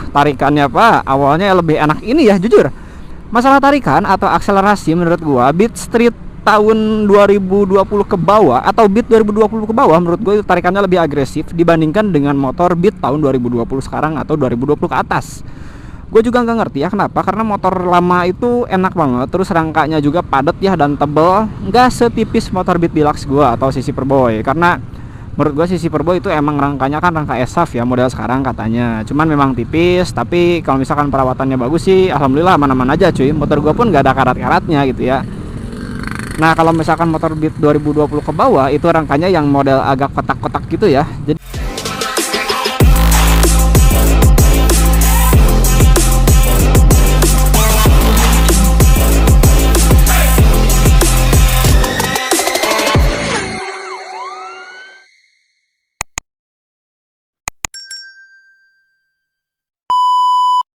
Tarikannya Pak, awalnya lebih enak ini ya, jujur. Masalah tarikan atau akselerasi menurut gua Beat Street tahun 2020 ke bawah atau Beat 2020 ke bawah menurut gua itu tarikannya lebih agresif dibandingkan dengan motor Beat tahun 2020 sekarang atau 2020 ke atas. Gue juga nggak ngerti ya kenapa, karena motor lama itu enak banget, terus rangkanya juga padat ya dan tebel, nggak setipis motor Beat Deluxe gue atau CC Superboy. Karena menurut gue CC Superboy itu emang rangkanya kan rangka ESAF ya model sekarang katanya, cuman memang tipis, tapi kalau misalkan perawatannya bagus sih alhamdulillah aman-aman aja cuy. Motor gue pun nggak ada karat-karatnya gitu ya. Nah kalau misalkan motor Beat 2020 ke bawah itu rangkanya yang model agak kotak-kotak gitu ya, jadi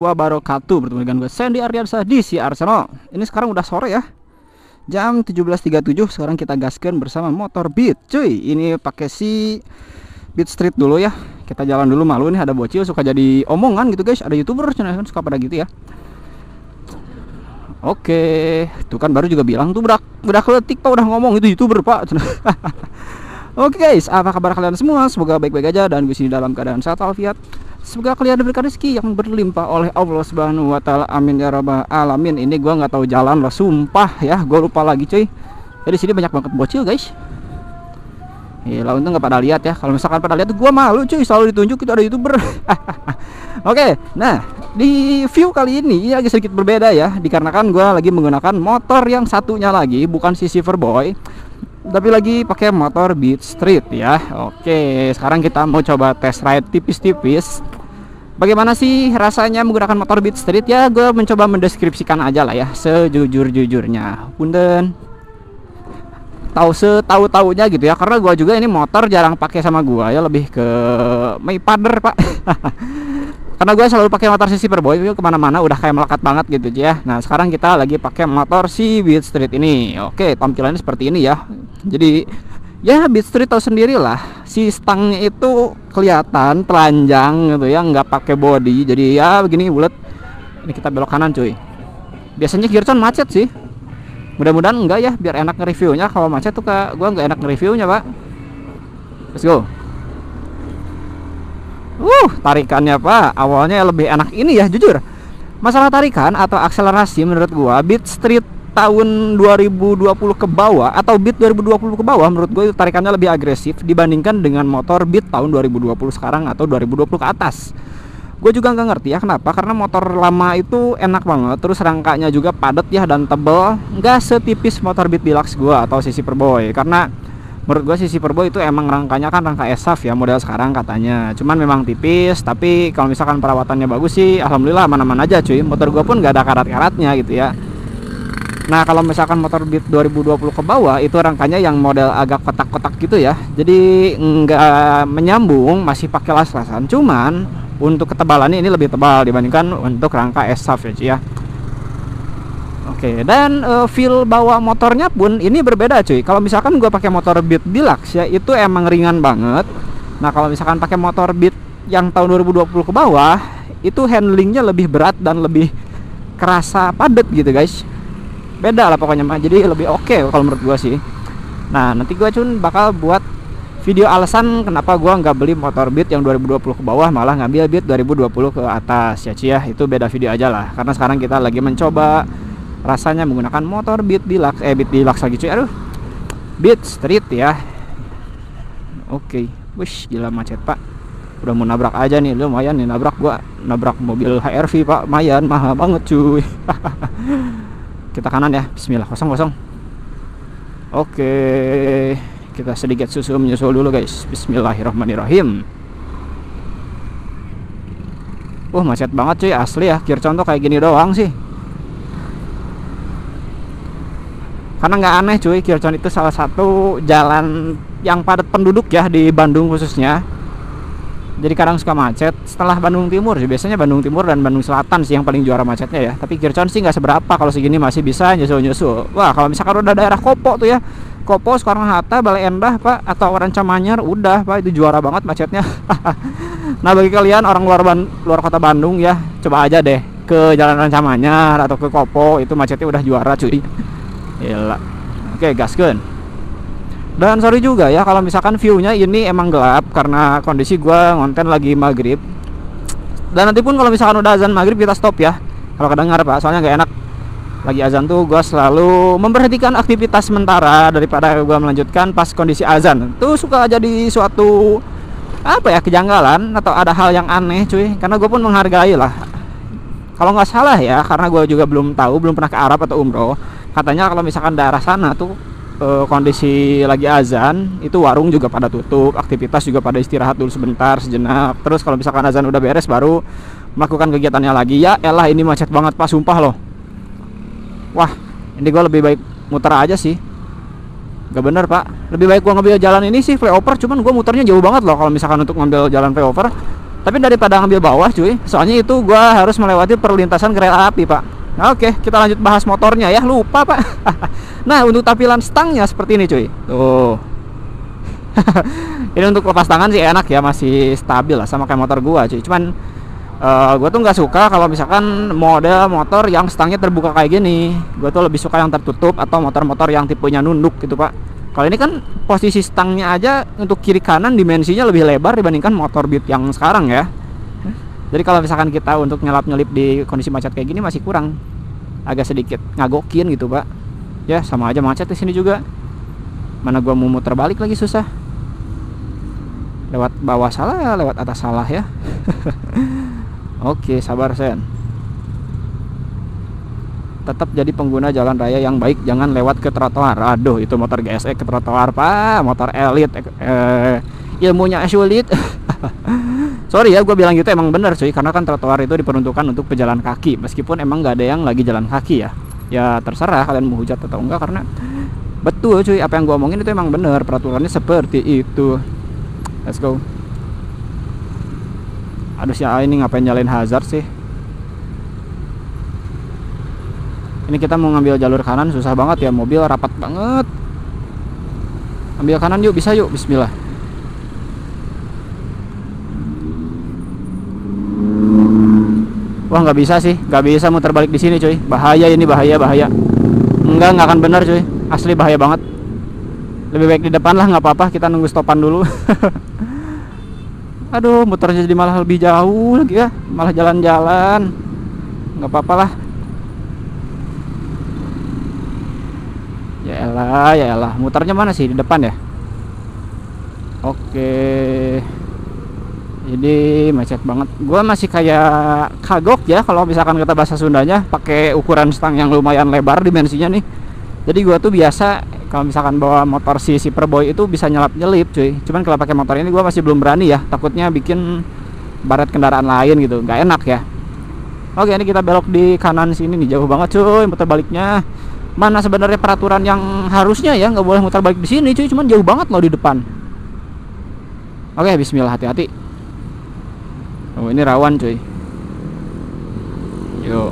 wabarakatuh, bertemu dengan gue Sandy Ardiansyah di si Arsenal. Ini sekarang udah sore ya, jam 17.37. Sekarang kita gaskan bersama motor Beat cuy. Ini pakai si Beat Street dulu ya. Kita jalan dulu, malu nih ada bocil suka jadi omongan gitu guys. Ada YouTuber kan suka pada gitu ya. Oke, tuh kan baru juga bilang tuh budak letik Pak udah ngomong itu YouTuber Pak. Oke guys, apa kabar kalian semua? Semoga baik-baik aja dan gue sini dalam keadaan sehat walafiat. Semoga kalian diberikan rezeki yang berlimpah oleh Allah Subhanahu wa taala. Amin ya rabbal alamin. Ini gua nggak tahu jalan loh, sumpah ya, gua lupa lagi cuy. Jadi sini banyak banget bocil guys. Lah untung nggak pada lihat ya. Kalau misalkan pada lihat gua malu cuy, selalu ditunjuk itu ada YouTuber. Oke, nah di view kali ini agak sedikit berbeda ya, dikarenakan gua lagi menggunakan motor yang satunya lagi, bukan si Silverboy, tapi lagi pakai motor Beat Street ya. Oke, sekarang kita mau coba test ride tipis-tipis. Bagaimana sih rasanya menggunakan motor Beat Street ya? Gue mencoba mendeskripsikan aja lah ya, sejujur-jujurnya. Punten setahu-tahunya gitu ya, karena gue juga ini motor jarang pakai sama gue ya, lebih ke my father Pak. Karena gue selalu pakai motor si Superboy itu kemana-mana udah kayak melekat banget gitu ya. Nah sekarang kita lagi pakai motor si Beat Street ini. Oke, tampilannya seperti ini ya. Jadi ya Beat Street tahu sendiri lah, si stangnya itu kelihatan telanjang gitu ya, nggak pakai body, jadi ya begini bulat. Ini kita belok kanan cuy. Biasanya Gearson macet sih, mudah-mudahan enggak ya, biar enak nge-reviewnya. Kalau macet tuh kak gua nggak enak nge-reviewnya Pak. Let's go. Tarikannya Pak, awalnya lebih enak ini ya, jujur. Masalah tarikan atau akselerasi menurut gua Beat Street tahun 2020 ke bawah atau Beat 2020 ke bawah menurut gue itu tarikannya lebih agresif dibandingkan dengan motor Beat tahun 2020 sekarang atau 2020 ke atas. Gue juga nggak ngerti ya kenapa, karena motor lama itu enak banget, terus rangkanya juga padat ya dan tebel, nggak setipis motor Beat Deluxe gue atau si Superboy. Karena menurut gue si Superboy itu emang rangkanya kan rangka ESAF ya model sekarang katanya, cuman memang tipis, tapi kalau misalkan perawatannya bagus sih alhamdulillah aman-aman aja cuy. Motor gue pun nggak ada karat-karatnya gitu ya. Nah kalau misalkan motor Beat 2020 ke bawah itu rangkanya yang model agak kotak-kotak gitu ya, jadi nggak menyambung, masih pakai las-lasan, cuman untuk ketebalannya ini lebih tebal dibandingkan untuk rangka ESAF ya cuy ya. Oke, dan feel bawa motornya pun ini berbeda cuy. Kalau misalkan gue pakai motor Beat Deluxe ya itu emang ringan banget. Nah kalau misalkan pakai motor Beat yang tahun 2020 ke bawah itu handlingnya lebih berat dan lebih kerasa padat gitu guys. Beda lah pokoknya mah, jadi lebih oke kalau menurut gua sih. Nah nanti gua cun bakal buat video alasan kenapa gua nggak beli motor Beat yang 2020 ke bawah, malah ngambil Beat 2020 ke atas ya Cia. Itu beda video aja lah, karena sekarang kita lagi mencoba rasanya menggunakan motor Beat Deluxe, Beat Deluxe lagi cuy, aduh, Beat Street ya. Oke, wish gila macet Pak, udah mau nabrak aja nih, lumayan nih nabrak mobil HRV Pak, lumayan mahal banget cuy. Kita kanan ya, bismillah, kosong. Oke, kita sedikit menyusul dulu guys. Bismillahirrahmanirrahim. Macet banget cuy, asli ya. Gearson tuh kayak gini doang sih. Karena nggak aneh cuy, Gearson itu salah satu jalan yang padat penduduk ya di Bandung khususnya. Jadi kadang suka macet. Setelah Bandung Timur sih, biasanya Bandung Timur dan Bandung Selatan sih yang paling juara macetnya ya. Tapi Gearson sih nggak seberapa, kalau segini masih bisa nyusul. Wah kalau misalkan udah daerah Kopo tuh ya, Kopo, Soekarno Hatta, Bale Endah Pak, atau Ranca Manyar, udah Pak itu juara banget macetnya. Nah bagi kalian orang luar kota Bandung ya, coba aja deh ke Jalan Ranca Manyar atau ke Kopo, itu macetnya udah juara cuy. Gila. Oke, gaskeun. Dan sorry juga ya kalau misalkan view-nya ini emang gelap karena kondisi gua ngonten lagi maghrib. Dan nanti pun kalau misalkan udah azan maghrib kita stop ya. Kalau kedengar Pak, soalnya nggak enak. Lagi azan tuh gua selalu memberhentikan aktivitas sementara daripada gua melanjutkan pas kondisi azan. Tuh suka jadi suatu apa ya, kejanggalan atau ada hal yang aneh cuy, karena gue pun menghargai lah. Kalau nggak salah ya, karena gue juga belum tahu, belum pernah ke Arab atau umroh, katanya kalau misalkan daerah sana tuh kondisi lagi azan itu warung juga pada tutup, aktivitas juga pada istirahat dulu sebentar sejenak, terus kalau misalkan azan udah beres baru melakukan kegiatannya lagi. Ya elah, ini macet banget Pak, sumpah loh. Wah, ini gue lebih baik muter aja sih. Gak bener Pak, lebih baik gua ngambil jalan ini sih flyover, cuman gua muternya jauh banget loh kalau misalkan untuk ngambil jalan flyover. Tapi daripada ngambil bawah cuy, soalnya itu gua harus melewati perlintasan kereta api Pak. Nah, oke, kita lanjut bahas motornya ya, lupa Pak. Nah untuk tampilan stangnya seperti ini cuy, tuh. Ini untuk lepas tangan sih enak ya, masih stabil lah sama kayak motor gua cuy. Cuman gue tuh nggak suka kalau misalkan model motor yang stangnya terbuka kayak gini. Gue tuh lebih suka yang tertutup atau motor-motor yang tipenya nunduk gitu Pak. Kalau ini kan posisi stangnya aja untuk kiri kanan dimensinya lebih lebar dibandingkan motor Beat yang sekarang ya. Jadi kalau misalkan kita untuk nyelip di kondisi macet kayak gini masih kurang, agak sedikit ngagokin gitu Pak. Ya sama aja macet di sini juga. Mana gue mau muter balik lagi susah. Lewat bawah salah ya, lewat atas salah ya. Oke, sabar Sen. Tetap jadi pengguna jalan raya yang baik, jangan lewat ke trotoar. Aduh, itu motor GSE ke trotoar Pak, motor elit, ilmunya sulit. Sorry ya, gue bilang gitu emang bener cuy, karena kan trotoar itu diperuntukkan untuk pejalan kaki, meskipun emang nggak ada yang lagi jalan kaki ya. Ya terserah kalian mau hujat atau enggak, karena betul cuy, apa yang gue omongin itu emang bener, peraturannya seperti itu. Let's go. Aduh si A ini ngapain nyalain hazard sih. Ini kita mau ngambil jalur kanan, susah banget ya, mobil rapat banget. Ambil kanan yuk, bisa yuk, bismillah. Wah nggak bisa sih, nggak bisa muter balik di sini cuy. Bahaya ini, bahaya. Nggak akan bener cuy, asli bahaya banget. Lebih baik di depan lah, nggak apa-apa, kita nunggu stopan dulu. Aduh, muternya jadi malah lebih jauh lagi ya, malah jalan-jalan. Nggak apa-apa lah. Ya elah, muternya mana sih, di depan ya? Oke. Jadi macet banget. Gua masih kayak kagok ya kalau misalkan kata bahasa Sundanya, pakai ukuran stang yang lumayan lebar dimensinya nih. Jadi gua tuh biasa kalau misalkan bawa motor si Superboy itu bisa nyelip cuy. Cuman kalau pakai motor ini gue masih belum berani ya, takutnya bikin baret kendaraan lain gitu, nggak enak ya. Oke, ini kita belok di kanan sini nih, jauh banget cuy muter baliknya. Mana sebenarnya peraturan yang harusnya ya nggak boleh muter balik di sini cuy, cuman jauh banget loh di depan. Oke, bismillah, hati-hati. Oh ini rawan cuy. Yuk.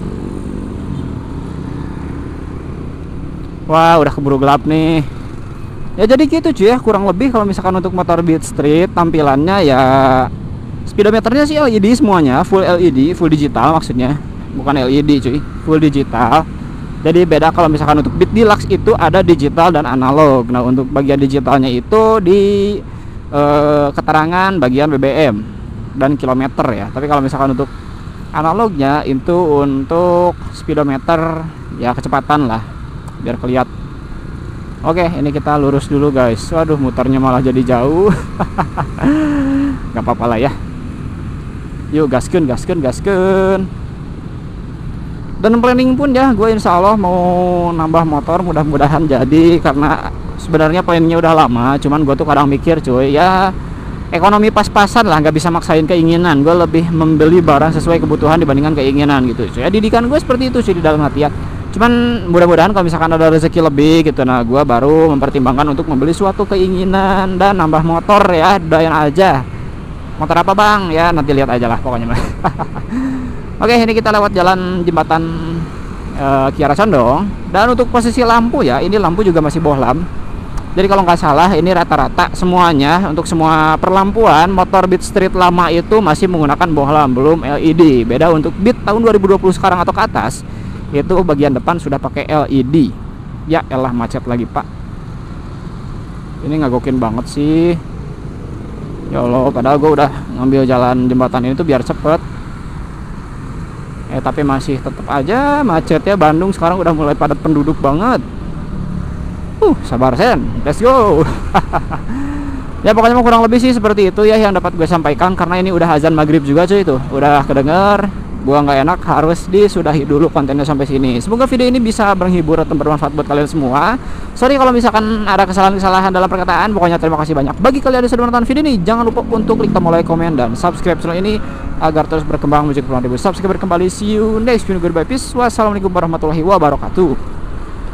Wah udah keburu gelap nih. Ya jadi gitu cuy ya, kurang lebih kalau misalkan untuk motor Beat Street tampilannya ya, speedometernya sih LED semuanya, full LED, full digital maksudnya, bukan LED cuy, full digital. Jadi beda kalau misalkan untuk Beat Deluxe itu ada digital dan analog. Nah untuk bagian digitalnya itu di keterangan bagian BBM dan kilometer ya. Tapi kalau misalkan untuk analognya itu untuk speedometer ya, kecepatan lah, biar kelihatan. Oke, ini kita lurus dulu guys. Waduh, muternya malah jadi jauh. Gak apa-apa lah ya. Yuk gaskeun. Dan planning pun ya, gue insya Allah mau nambah motor, mudah-mudahan jadi. Karena sebenarnya planningnya udah lama, cuman gue tuh kadang mikir cuy ya, ekonomi pas-pasan lah, nggak bisa maksain keinginan. Gue lebih membeli barang sesuai kebutuhan dibandingkan keinginan gitu cuy. Ya didikan gue seperti itu sih di dalam hati ya. Cuman mudah-mudahan kalau misalkan ada rezeki lebih gitu, nah gue baru mempertimbangkan untuk membeli suatu keinginan dan nambah motor ya. Doain aja. Motor apa bang? Ya nanti lihat aja lah pokoknya. Oke, ini kita lewat jalan jembatan Kiara Condong. Dan untuk posisi lampu ya, ini lampu juga masih bohlam. Jadi kalau nggak salah ini rata-rata semuanya untuk semua perlampuan motor Beat Street lama itu masih menggunakan bohlam, belum LED. Beda untuk Beat tahun 2020 sekarang atau ke atas, itu bagian depan sudah pakai LED. Ya elah, macet lagi pak. Ini ngagokin banget sih. Ya Allah, padahal gue udah ngambil jalan jembatan ini tuh biar cepet. Tapi masih tetap aja macetnya. Bandung sekarang udah mulai padat penduduk banget. Sabar Sen, let's go. Ya pokoknya kurang lebih sih seperti itu ya yang dapat gue sampaikan, karena ini udah azan maghrib juga cuy, itu udah kedenger. Gua nggak enak, harus disudahi dulu kontennya sampai sini. Semoga video ini bisa menghibur atau bermanfaat buat kalian semua. Sorry kalau misalkan ada kesalahan-kesalahan dalam perkataan. Pokoknya terima kasih banyak bagi kalian yang sudah menonton video ini. Jangan lupa untuk klik tombol like, komen, dan subscribe channel ini agar terus berkembang menuju ke puluhan ribu subscriber kembali. See you next video. Goodbye, peace. Wassalamualaikum warahmatullahi wabarakatuh.